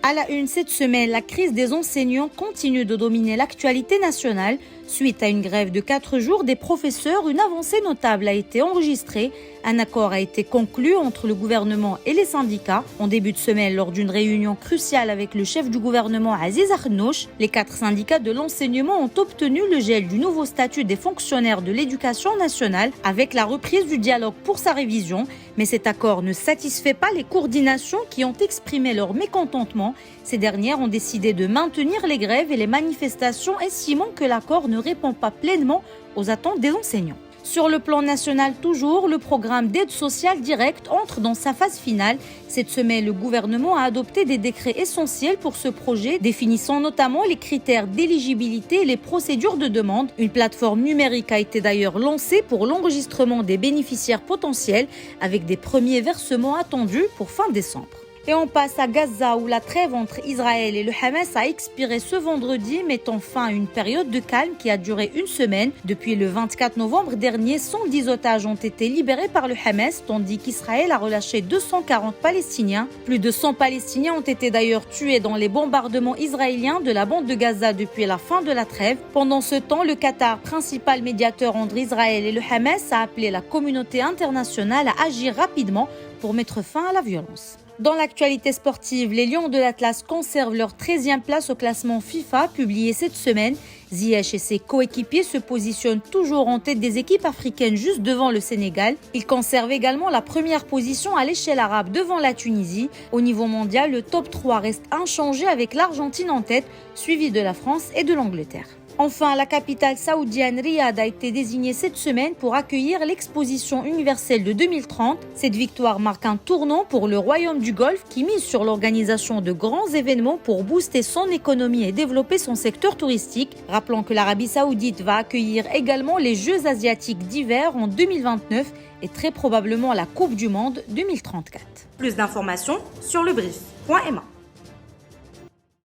À la une cette semaine, la crise des enseignants continue de dominer l'actualité nationale. Suite à une grève de 4 jours des professeurs, une avancée notable a été enregistrée. Un accord a été conclu entre le gouvernement et les syndicats. En début de semaine, lors d'une réunion cruciale avec le chef du gouvernement Aziz Akhannouch, les 4 syndicats de l'enseignement ont obtenu le gel du nouveau statut des fonctionnaires de l'éducation nationale avec la reprise du dialogue pour sa révision. Mais cet accord ne satisfait pas les coordinations qui ont exprimé leur mécontentement. Ces dernières ont décidé de maintenir les grèves et les manifestations, estimant que l'accord ne répond pas pleinement aux attentes des enseignants. Sur le plan national toujours, le programme d'aide sociale directe entre dans sa phase finale. Cette semaine, le gouvernement a adopté des décrets essentiels pour ce projet, définissant notamment les critères d'éligibilité et les procédures de demande. Une plateforme numérique a été d'ailleurs lancée pour l'enregistrement des bénéficiaires potentiels, avec des premiers versements attendus pour fin décembre. Et on passe à Gaza où la trêve entre Israël et le Hamas a expiré ce vendredi, mettant fin à une période de calme qui a duré une semaine. Depuis le 24 novembre dernier, 110 otages ont été libérés par le Hamas, tandis qu'Israël a relâché 240 Palestiniens. Plus de 100 Palestiniens ont été d'ailleurs tués dans les bombardements israéliens de la bande de Gaza depuis la fin de la trêve. Pendant ce temps, le Qatar, principal médiateur entre Israël et le Hamas, a appelé la communauté internationale à agir rapidement pour mettre fin à la violence. Dans l'actualité sportive, les Lions de l'Atlas conservent leur 13e place au classement FIFA publié cette semaine. Ziyech et ses coéquipiers se positionnent toujours en tête des équipes africaines juste devant le Sénégal. Ils conservent également la première position à l'échelle arabe devant la Tunisie. Au niveau mondial, le top 3 reste inchangé avec l'Argentine en tête, suivi de la France et de l'Angleterre. Enfin, la capitale saoudienne Riyad a été désignée cette semaine pour accueillir l'exposition universelle de 2030. Cette victoire marque un tournant pour le royaume du Golfe qui mise sur l'organisation de grands événements pour booster son économie et développer son secteur touristique. Rappelons que l'Arabie saoudite va accueillir également les Jeux asiatiques d'hiver en 2029 et très probablement la Coupe du Monde 2034. Plus d'informations sur lebrief.ma.